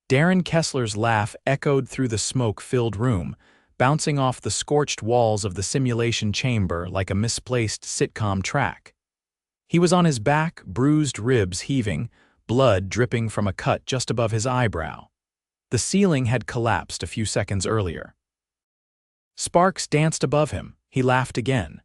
Darren Kessler's laugh echoed through the smoke-filled room, bouncing off the scorched walls of the simulation chamber like a misplaced sitcom track. He was on his back, bruised ribs heaving, blood dripping from a cut just above his eyebrow. The ceiling had collapsed a few seconds earlier. Sparks danced above him. He laughed again.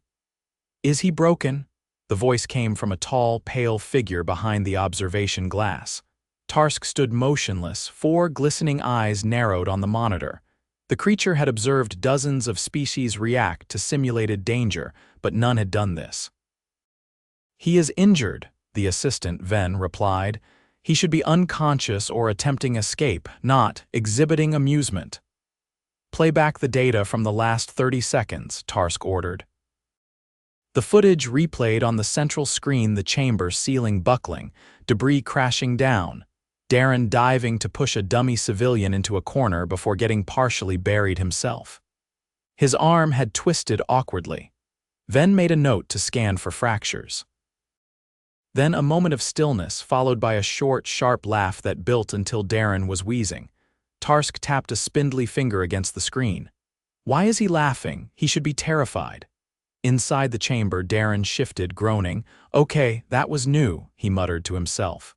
"Is he broken?" The voice came from a tall, pale figure behind the observation glass. Tarsk stood motionless, 4 glistening eyes narrowed on the monitor. The creature had observed dozens of species react to simulated danger, but none had done this. "He is injured," the assistant, Ven, replied. "He should be unconscious or attempting escape, not exhibiting amusement." "Play back the data from the last 30 seconds, Tarsk ordered. The footage replayed on the central screen, the chamber ceiling buckling, debris crashing down, Darren diving to push a dummy civilian into a corner before getting partially buried himself. His arm had twisted awkwardly. Ven made a note to scan for fractures. Then a moment of stillness, followed by a short, sharp laugh that built until Darren was wheezing. Tarsk tapped a spindly finger against the screen. Why is he laughing? He should be terrified. Inside the chamber, Darren shifted, groaning. "Okay, that was new," he muttered to himself.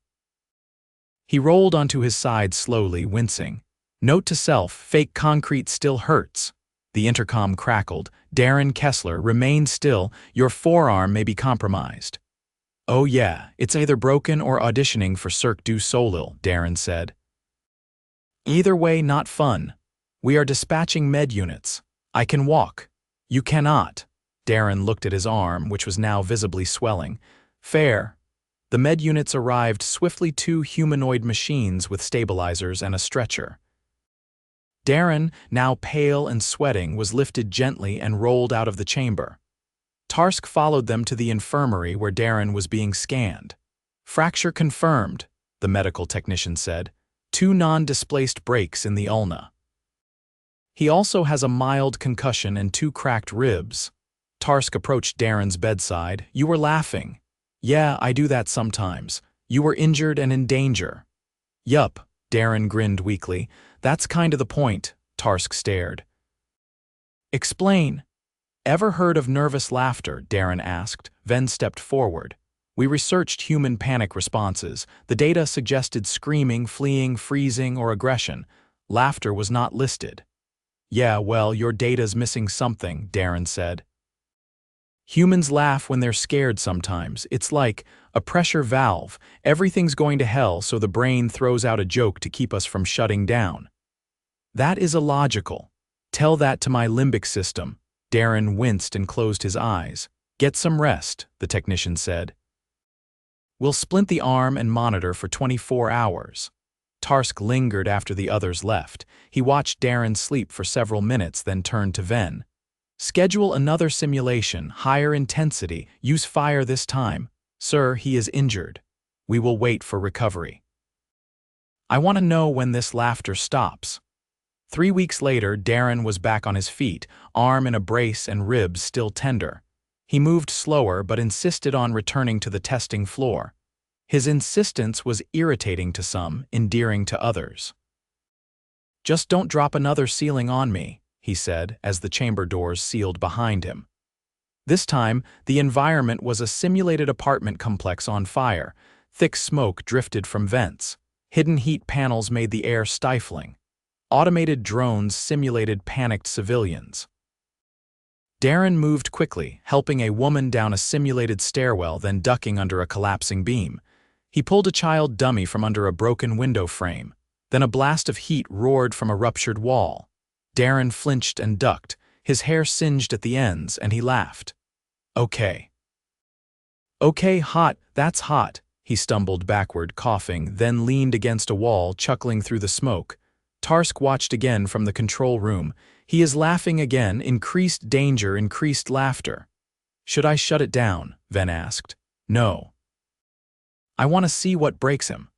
He rolled onto his side slowly, wincing. "Note to self, fake concrete still hurts." The intercom crackled. "Darren Kessler, remain still. Your forearm may be compromised." "Oh yeah, it's either broken or auditioning for Cirque du Soleil," Darren said. "Either way, not fun. We are dispatching med units. I can walk. You cannot." Darren looked at his arm, which was now visibly swelling. "Fair." The med units arrived swiftly, 2 humanoid machines with stabilizers and a stretcher. Darren, now pale and sweating, was lifted gently and rolled out of the chamber. Tarsk followed them to the infirmary where Darren was being scanned. "Fracture confirmed," the medical technician said. 2 non-displaced breaks in the ulna. "He also has a mild concussion and 2 cracked ribs." Tarsk approached Darren's bedside. "You were laughing." "Yeah, I do that sometimes. You were injured and in danger." "Yup," Darren grinned weakly. "That's kind of the point." Tarsk stared. "Explain." "Ever heard of nervous laughter?" Darren asked. Ven stepped forward. "We researched human panic responses. The data suggested screaming, fleeing, freezing, or aggression. Laughter was not listed." "Yeah, well, your data's missing something," Darren said. "Humans laugh when they're scared sometimes. It's like a pressure valve. Everything's going to hell, so the brain throws out a joke to keep us from shutting down." "That is illogical. Tell that to my limbic system." Darren winced and closed his eyes. "Get some rest," the technician said. "We'll splint the arm and monitor for 24 hours. Tarsk lingered after the others left. He watched Darren sleep for several minutes, then turned to Ven. "Schedule another simulation, higher intensity. Use fire this time. Sir, he is injured. We will wait for recovery." "I want to know when this laughter stops." 3 weeks later, Darren was back on his feet, arm in a brace and ribs still tender. He moved slower but insisted on returning to the testing floor. His insistence was irritating to some, endearing to others. "Just don't drop another ceiling on me," he said as the chamber doors sealed behind him. This time, the environment was a simulated apartment complex on fire. Thick smoke drifted from vents. Hidden heat panels made the air stifling. Automated drones simulated panicked civilians. Darren moved quickly, helping a woman down a simulated stairwell, then ducking under a collapsing beam. He pulled a child dummy from under a broken window frame. Then a blast of heat roared from a ruptured wall. Darren flinched and ducked, his hair singed at the ends, and he laughed. "Okay. Okay, hot, that's hot." He stumbled backward, coughing, then leaned against a wall, chuckling through the smoke. Tarsk watched again from the control room. "He is laughing again, increased danger, increased laughter." "Should I shut it down?" Ven asked. "No. I want to see what breaks him."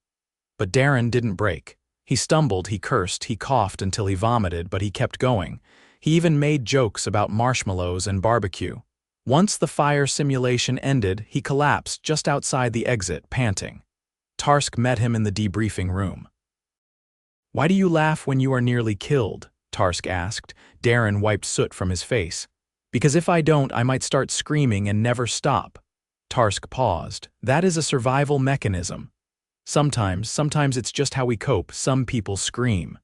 But Darren didn't break. He stumbled, he cursed, he coughed until he vomited, but he kept going. He even made jokes about marshmallows and barbecue. Once the fire simulation ended, he collapsed just outside the exit, panting. Tarsk met him in the debriefing room. Why do you laugh when you are nearly killed? Tarsk asked. Darren wiped soot from his face. Because if I don't, I might start screaming and never stop. Tarsk paused. That is a survival mechanism. Sometimes it's just how we cope. Some people scream.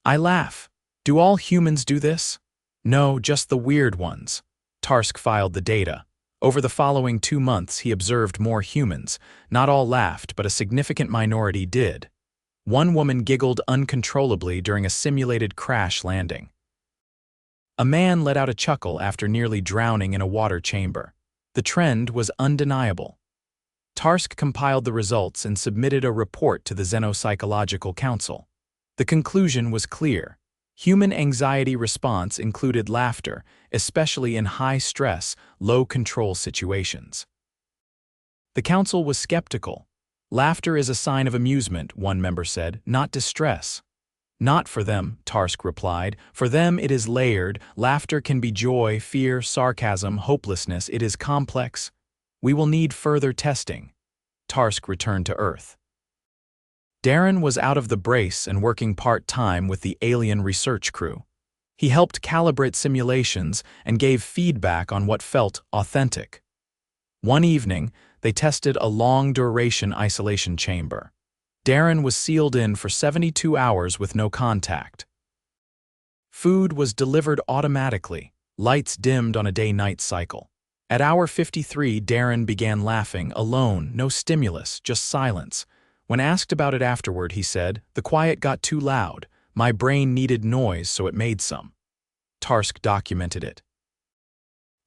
I laugh. Do all humans do this? No, just the weird ones. Tarsk filed the data. Over the following 2 months, he observed more humans. Not all laughed, but a significant minority did. One woman giggled uncontrollably during a simulated crash landing. A man let out a chuckle after nearly drowning in a water chamber. The trend was undeniable. Tarsk compiled the results and submitted a report to the Xenopsychological Council. The conclusion was clear. Human anxiety response included laughter, especially in high-stress, low-control situations. The council was skeptical. Laughter is a sign of amusement, one member said, not distress. Not for them, Tarsk replied. For them it is layered. Laughter can be joy, fear, sarcasm, hopelessness. It is complex. We will need further testing. Tarsk returned to Earth. Darren was out of the brace and working part-time with the alien research crew. He helped calibrate simulations and gave feedback on what felt authentic. One evening, they tested a long-duration isolation chamber. Darren was sealed in for 72 hours with no contact. Food was delivered automatically, lights dimmed on a day-night cycle. At hour 53, Darren began laughing, alone, no stimulus, just silence. When asked about it afterward, he said, "The quiet got too loud. My brain needed noise, so it made some." Tarsk documented it.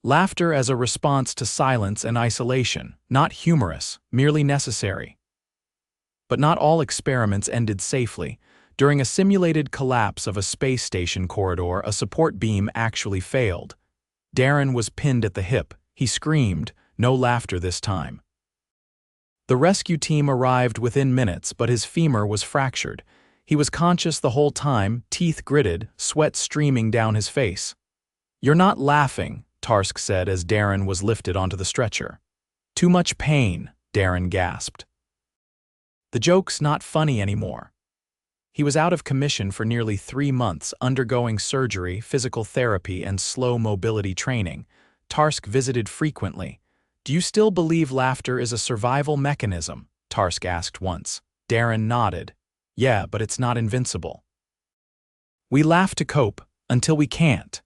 Laughter as a response to silence and isolation, not humorous, merely necessary. But not all experiments ended safely. During a simulated collapse of a space station corridor, a support beam actually failed. Darren was pinned at the hip. He screamed, no laughter this time. The rescue team arrived within minutes, but his femur was fractured. He was conscious the whole time, teeth gritted, sweat streaming down his face. "You're not laughing," Tarsk said as Darren was lifted onto the stretcher. "Too much pain," Darren gasped. The joke's not funny anymore. He was out of commission for nearly 3 months, undergoing surgery, physical therapy, and slow mobility training. Tarsk visited frequently. "Do you still believe laughter is a survival mechanism?" Tarsk asked once. Darren nodded. "Yeah, but it's not invincible. We laugh to cope, until we can't."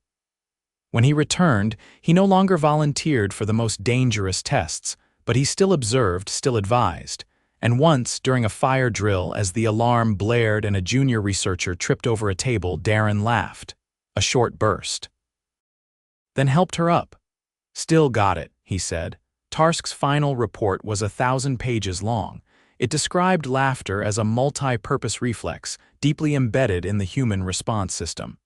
When he returned, he no longer volunteered for the most dangerous tests, but he still observed, still advised. And once, during a fire drill, as the alarm blared and a junior researcher tripped over a table, Darren laughed. A short burst. Then helped her up. "Still got it," he said. Tarsk's final report was 1,000 pages long. It described laughter as a multi-purpose reflex, deeply embedded in the human response system.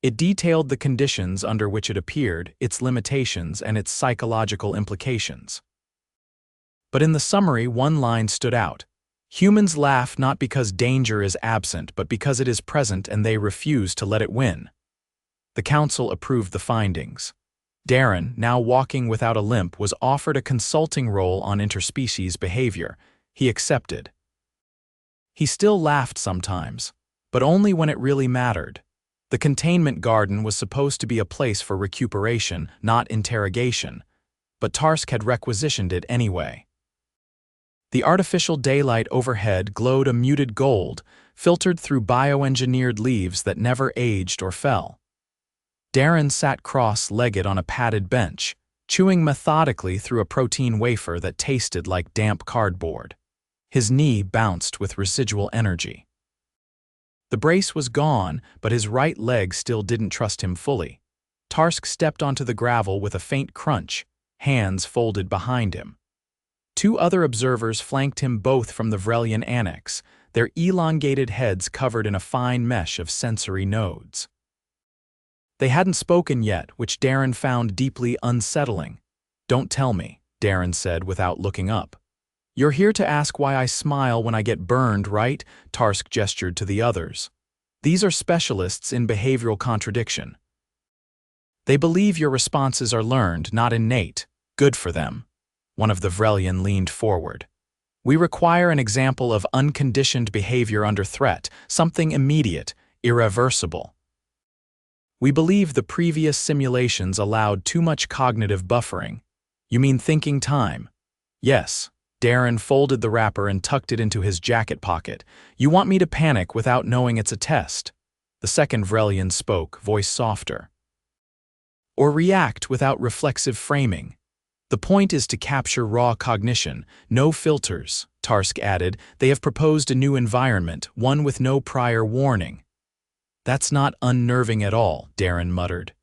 It detailed the conditions under which it appeared, its limitations, and its psychological implications. But in the summary, one line stood out. Humans laugh not because danger is absent, but because it is present and they refuse to let it win. The council approved the findings. Darren, now walking without a limp, was offered a consulting role on interspecies behavior. He accepted. He still laughed sometimes, but only when it really mattered. The containment garden was supposed to be a place for recuperation, not interrogation, but Tarsk had requisitioned it anyway. The artificial daylight overhead glowed a muted gold, filtered through bioengineered leaves that never aged or fell. Darren sat cross-legged on a padded bench, chewing methodically through a protein wafer that tasted like damp cardboard. His knee bounced with residual energy. The brace was gone, but his right leg still didn't trust him fully. Tarsk stepped onto the gravel with a faint crunch, hands folded behind him. 2 other observers flanked him, both from the Vrelian annex, their elongated heads covered in a fine mesh of sensory nodes. They hadn't spoken yet, which Darren found deeply unsettling. "Don't tell me," Darren said without looking up. "You're here to ask why I smile when I get burned, right?" Tarsk gestured to the others. "These are specialists in behavioral contradiction. They believe your responses are learned, not innate. Good for them." One of the Vrelian leaned forward. We require an example of unconditioned behavior under threat, something immediate, irreversible. We believe the previous simulations allowed too much cognitive buffering. You mean thinking time? Yes. Darren folded the wrapper and tucked it into his jacket pocket. You want me to panic without knowing it's a test? The second Vrelian spoke, voice softer. Or react without reflexive framing. The point is to capture raw cognition, no filters, Tarsk added. They have proposed a new environment, one with no prior warning. That's not unnerving at all, Darren muttered.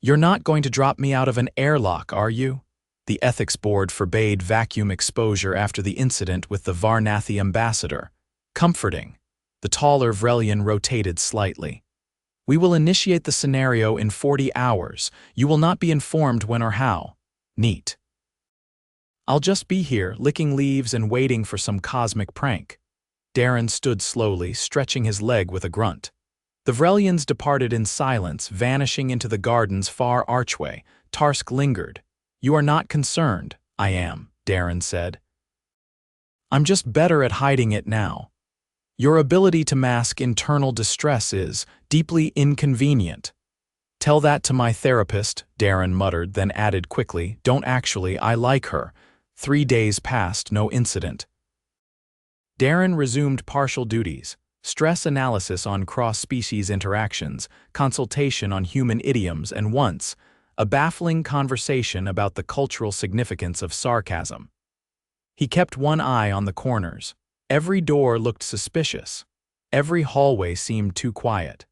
You're not going to drop me out of an airlock, are you? The ethics board forbade vacuum exposure after the incident with the Varnathi ambassador. Comforting. The taller Vrelian rotated slightly. We will initiate the scenario in 40 hours. You will not be informed when or how. Neat. I'll just be here, licking leaves and waiting for some cosmic prank. Darren stood slowly, stretching his leg with a grunt. The Vrelians departed in silence, vanishing into the garden's far archway. Tarsk lingered. You are not concerned. I am, Darren said. I'm just better at hiding it now. Your ability to mask internal distress is deeply inconvenient. Tell that to my therapist, Darren muttered, then added quickly, don't actually, I like her. 3 days passed, no incident. Darren resumed partial duties, stress analysis on cross-species interactions, consultation on human idioms, and once, a baffling conversation about the cultural significance of sarcasm. He kept one eye on the corners. Every door looked suspicious. Every hallway seemed too quiet.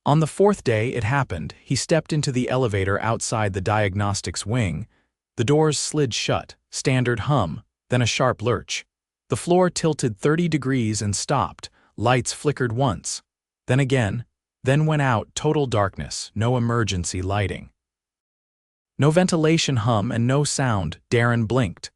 On the 4th day it happened. He stepped into the elevator outside the diagnostics wing. The doors slid shut, standard hum, then a sharp lurch. The floor tilted 30 degrees and stopped. Lights flickered once, then again, then went out, total darkness, no emergency lighting. No ventilation hum and no sound. Darren blinked.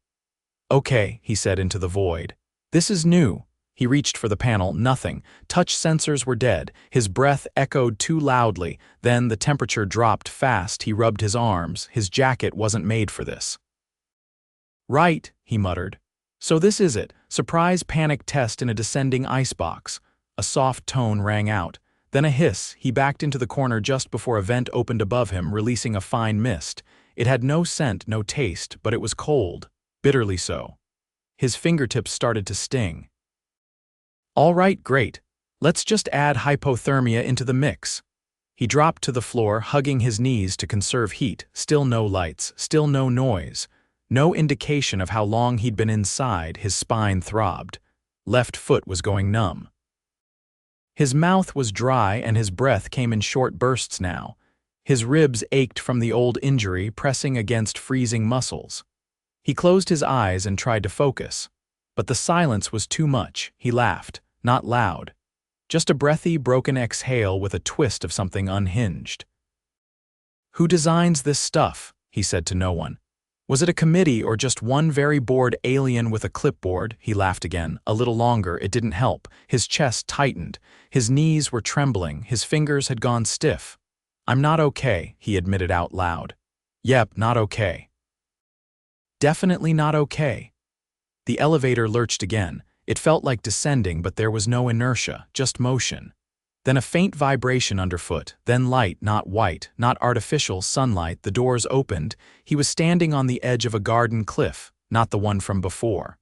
Okay, he said into the void. This is new. He reached for the panel, nothing. Touch sensors were dead. His breath echoed too loudly. Then the temperature dropped fast. He rubbed his arms. His jacket wasn't made for this. Right, he muttered. So this is it. Surprise panic test in a descending icebox. A soft tone rang out. Then a hiss. He backed into the corner just before a vent opened above him, releasing a fine mist. It had no scent, no taste, but it was cold. Bitterly so. His fingertips started to sting. All right, great. Let's just add hypothermia into the mix. He dropped to the floor, hugging his knees to conserve heat. Still no lights, still no noise. No indication of how long he'd been inside. His spine throbbed. Left foot was going numb. His mouth was dry and his breath came in short bursts now. His ribs ached from the old injury, pressing against freezing muscles. He closed his eyes and tried to focus. But the silence was too much. He laughed, not loud. Just a breathy, broken exhale with a twist of something unhinged. Who designs this stuff? He said to no one. Was it a committee or just one very bored alien with a clipboard? He laughed again. A little longer, it didn't help. His chest tightened. His knees were trembling. His fingers had gone stiff. I'm not okay, he admitted out loud. Yep, not okay. Definitely not okay. The elevator lurched again. It felt like descending, but there was no inertia, just motion. Then a faint vibration underfoot, then light, not white, not artificial sunlight. The doors opened. He was standing on the edge of a garden cliff, not the one from before.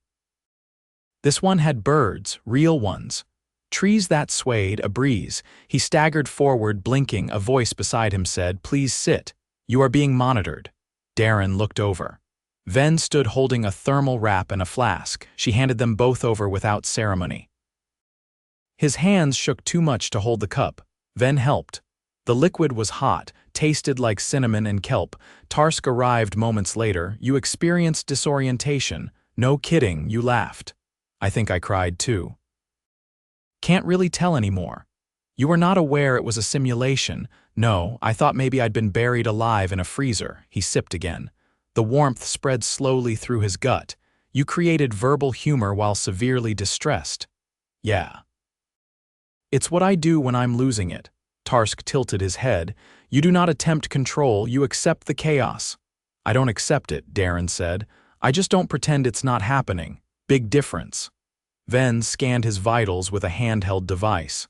This one had birds, real ones. Trees that swayed, a breeze. He staggered forward, blinking. A voice beside him said, "Please sit. You are being monitored." Darren looked over. Ven stood holding a thermal wrap and a flask. She handed them both over without ceremony. His hands shook too much to hold the cup. Ven helped. The liquid was hot, tasted like cinnamon and kelp. Tarsk arrived moments later. You experienced disorientation. No kidding, you laughed. I think I cried too. Can't really tell anymore. You were not aware it was a simulation. No, I thought maybe I'd been buried alive in a freezer. He sipped again. The warmth spread slowly through his gut. You created verbal humor while severely distressed. Yeah. It's what I do when I'm losing it. Tarsk tilted his head. You do not attempt control, you accept the chaos. I don't accept it, Darren said. I just don't pretend it's not happening. Big difference. Venn scanned his vitals with a handheld device.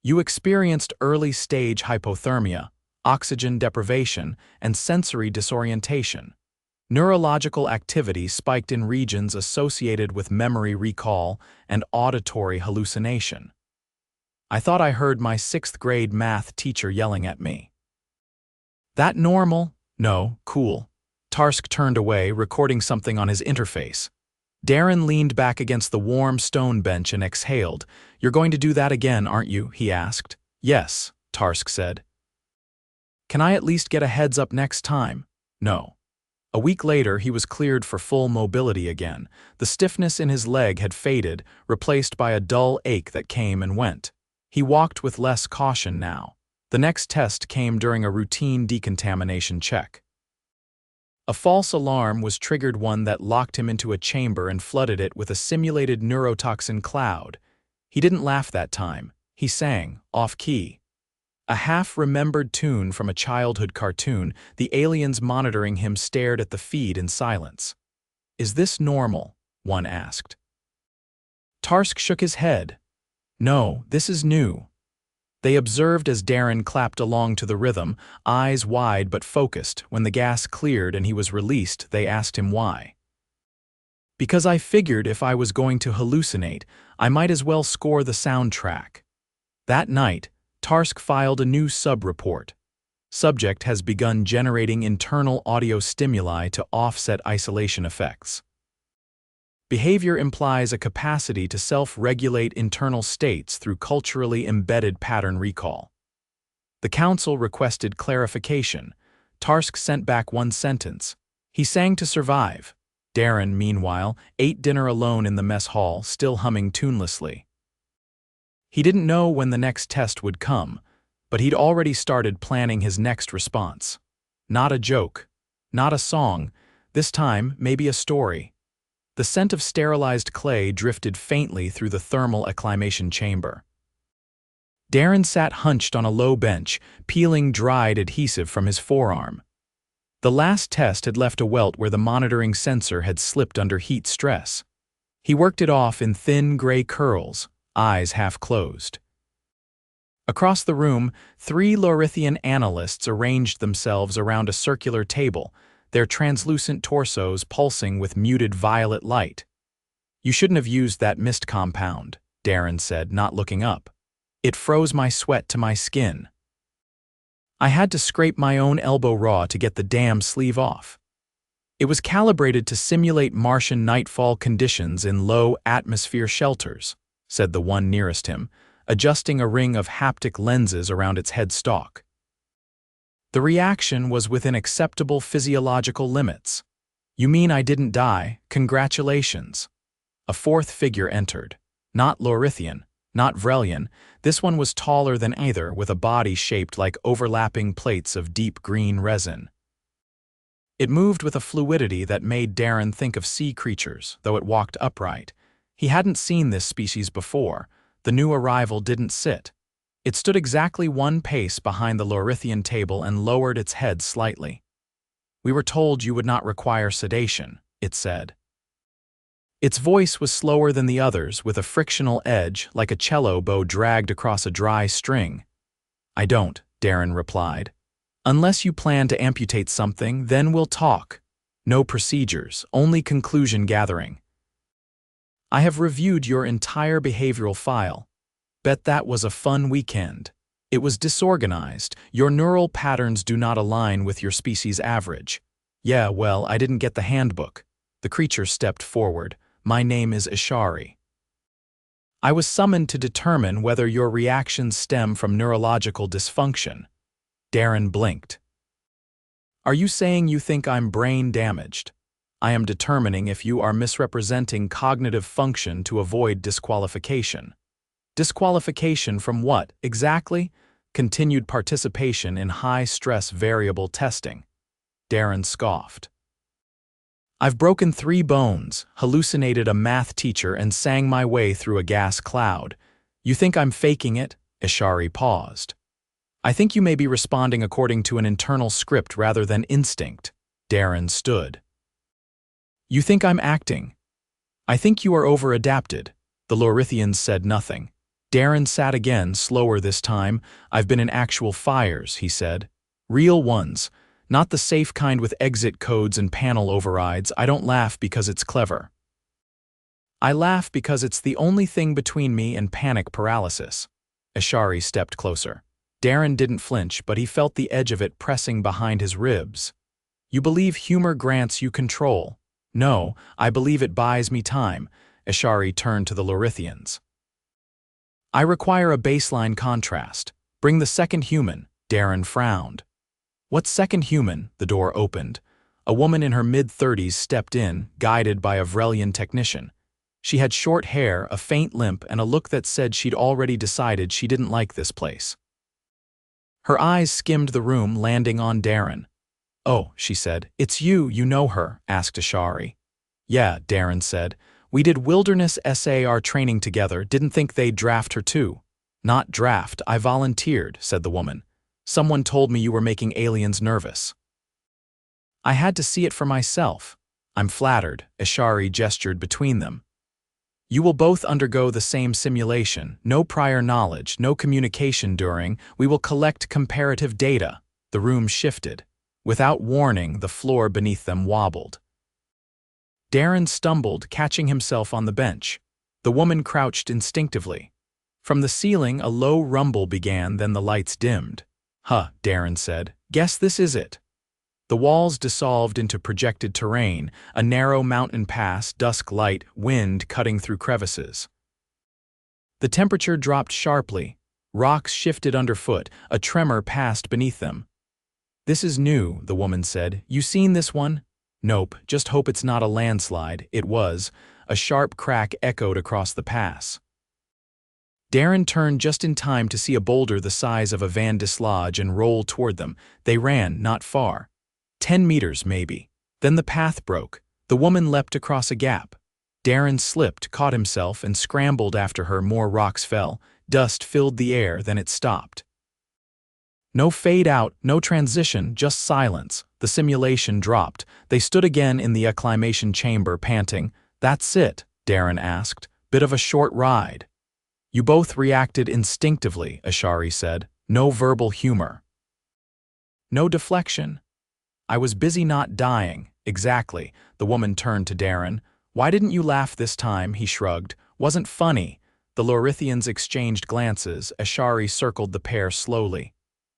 You experienced early-stage hypothermia, oxygen deprivation, and sensory disorientation. Neurological activity spiked in regions associated with memory recall and auditory hallucination. I thought I heard my 6th-grade math teacher yelling at me. That normal? No, cool. Tarsk turned away, recording something on his interface. Darren leaned back against the warm stone bench and exhaled. You're going to do that again, aren't you? He asked. Yes, Tarsk said. Can I at least get a heads up next time? No. A week later, he was cleared for full mobility again. The stiffness in his leg had faded, replaced by a dull ache that came and went. He walked with less caution now. The next test came during a routine decontamination check. A false alarm was triggered, one that locked him into a chamber and flooded it with a simulated neurotoxin cloud. He didn't laugh that time. He sang, off-key. A half-remembered tune from a childhood cartoon. The aliens monitoring him stared at the feed in silence. Is this normal? One asked. Tarsk shook his head. No, this is new. They observed as Darren clapped along to the rhythm, eyes wide but focused. When the gas cleared and he was released, they asked him why. Because I figured if I was going to hallucinate, I might as well score the soundtrack. That night, Tarsk filed a new sub-report. Subject has begun generating internal audio stimuli to offset isolation effects. Behavior implies a capacity to self-regulate internal states through culturally embedded pattern recall. The council requested clarification. Tarsk sent back one sentence. He sang to survive. Darren, meanwhile, ate dinner alone in the mess hall, still humming tunelessly. He didn't know when the next test would come, but he'd already started planning his next response. Not a joke, not a song, this time maybe a story. The scent of sterilized clay drifted faintly through the thermal acclimation chamber. Darren sat hunched on a low bench, peeling dried adhesive from his forearm. The last test had left a welt where the monitoring sensor had slipped under heat stress. He worked it off in thin gray curls, eyes half closed. Across the room, 3 Lorithian analysts arranged themselves around a circular table, their translucent torsos pulsing with muted violet light. You shouldn't have used that mist compound, Darren said, not looking up. It froze my sweat to my skin. I had to scrape my own elbow raw to get the damn sleeve off. It was calibrated to simulate Martian nightfall conditions in low-atmosphere shelters, said the one nearest him, adjusting a ring of haptic lenses around its headstalk. The reaction was within acceptable physiological limits. You mean I didn't die? Congratulations. A 4th figure entered. Not Lorithian, not Vrelian. This one was taller than either, with a body shaped like overlapping plates of deep green resin. It moved with a fluidity that made Darren think of sea creatures, though it walked upright. He hadn't seen this species before. The new arrival didn't sit. It stood exactly 1 pace behind the Lorithian table and lowered its head slightly. We were told you would not require sedation, it said. Its voice was slower than the others, with a frictional edge like a cello bow dragged across a dry string. I don't, Darren replied. Unless you plan to amputate something, then we'll talk. No procedures, only conclusion gathering. I have reviewed your entire behavioral file. Bet that was a fun weekend. It was disorganized. Your neural patterns do not align with your species' average. Yeah, well, I didn't get the handbook. The creature stepped forward. My name is Ishari. I was summoned to determine whether your reactions stem from neurological dysfunction. Darren blinked. Are you saying you think I'm brain damaged? I am determining if you are misrepresenting cognitive function to avoid disqualification. Disqualification from what, exactly? Continued participation in high-stress variable testing. Darren scoffed. I've broken 3 bones, hallucinated a math teacher, and sang my way through a gas cloud. You think I'm faking it? Ishari paused. I think you may be responding according to an internal script rather than instinct. Darren stood. You think I'm acting? I think you are over-adapted. The Lorithians said nothing. Darren sat again, slower this time. I've been in actual fires, he said. Real ones. Not the safe kind with exit codes and panel overrides. I don't laugh because it's clever. I laugh because it's the only thing between me and panic paralysis. Ashari stepped closer. Darren didn't flinch, but he felt the edge of it pressing behind his ribs. You believe humor grants you control. No, I believe it buys me time. Ashari turned to the Lorithians. I require a baseline contrast. Bring the second human. Darren frowned. What second human? The door opened. A woman in her mid-30s stepped in, guided by a Vrelian technician. She had short hair, a faint limp, and a look that said she'd already decided she didn't like this place. Her eyes skimmed the room, landing on Darren. Oh, she said. It's you know her, asked Ashari. Yeah, Darren said. We did wilderness SAR training together, didn't think they'd draft her too. Not draft, I volunteered, said the woman. Someone told me you were making aliens nervous. I had to see it for myself. I'm flattered, Ashari gestured between them. You will both undergo the same simulation, no prior knowledge, no communication during. We will collect comparative data. The room shifted. Without warning, the floor beneath them wobbled. Darren stumbled, catching himself on the bench. The woman crouched instinctively. From the ceiling, a low rumble began, then the lights dimmed. Huh, Darren said. Guess this is it. The walls dissolved into projected terrain, a narrow mountain pass, dusk light, wind cutting through crevices. The temperature dropped sharply. Rocks shifted underfoot, a tremor passed beneath them. This is new, the woman said. You seen this one? Nope, just hope it's not a landslide. It was. A sharp crack echoed across the pass. Darren turned just in time to see a boulder the size of a van dislodge and roll toward them. They ran, not far. 10 meters, maybe. Then the path broke. The woman leapt across a gap. Darren slipped, caught himself, and scrambled after her. More rocks fell. Dust filled the air, then it stopped. No fade out, no transition, just silence. The simulation dropped. They stood again in the acclimation chamber, panting. That's it, Darren asked. Bit of a short ride. You both reacted instinctively, Ashari said. No verbal humor. No deflection. I was busy not dying. Exactly. The woman turned to Darren. Why didn't you laugh this time? He shrugged. Wasn't funny. The Lorithians exchanged glances. Ashari circled the pair slowly.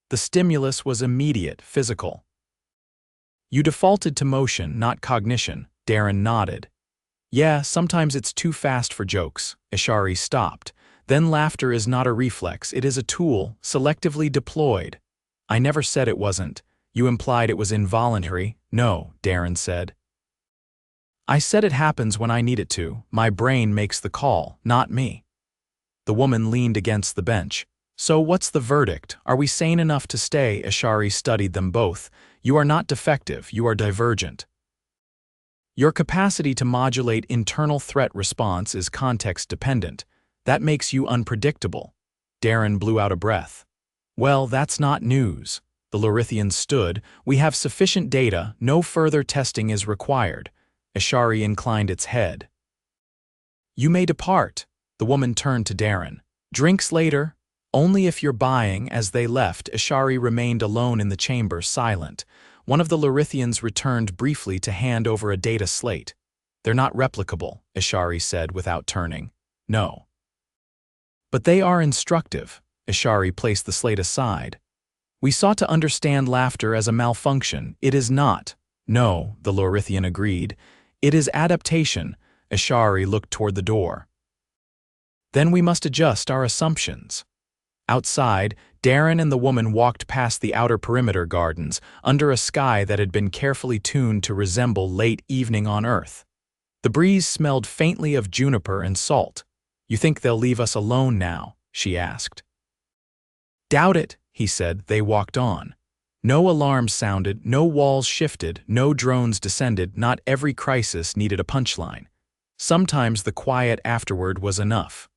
The stimulus was immediate, physical. You defaulted to motion, not cognition. Darren nodded. Yeah, sometimes it's too fast for jokes. Ashari stopped. Then laughter is not a reflex, it is a tool, selectively deployed. I never said it wasn't. You implied it was involuntary. No, Darren said. I said it happens when I need it to. My brain makes the call, not me. The woman leaned against the bench. So what's the verdict? Are we sane enough to stay? Ashari studied them both. You are not defective, you are divergent. Your capacity to modulate internal threat response is context-dependent. That makes you unpredictable. Darren blew out a breath. Well, that's not news. The Lorithians stood. We have sufficient data, no further testing is required. Ashari inclined its head. You may depart. The woman turned to Darren. Drinks later? Only if you're buying. As they left, Ashari remained alone in the chamber, silent. One of the Lorithians returned briefly to hand over a data slate. They're not replicable, Ashari said without turning. No. But they are instructive. Ashari placed the slate aside. We sought to understand laughter as a malfunction. It is not. No, the Lorithian agreed. It is adaptation. Ashari looked toward the door. Then we must adjust our assumptions. Outside, Darren and the woman walked past the outer perimeter gardens, under a sky that had been carefully tuned to resemble late evening on Earth. The breeze smelled faintly of juniper and salt. You think they'll leave us alone now? She asked. Doubt it, he said. They walked on. No alarms sounded, no walls shifted, no drones descended. Not every crisis needed a punchline. Sometimes the quiet afterward was enough.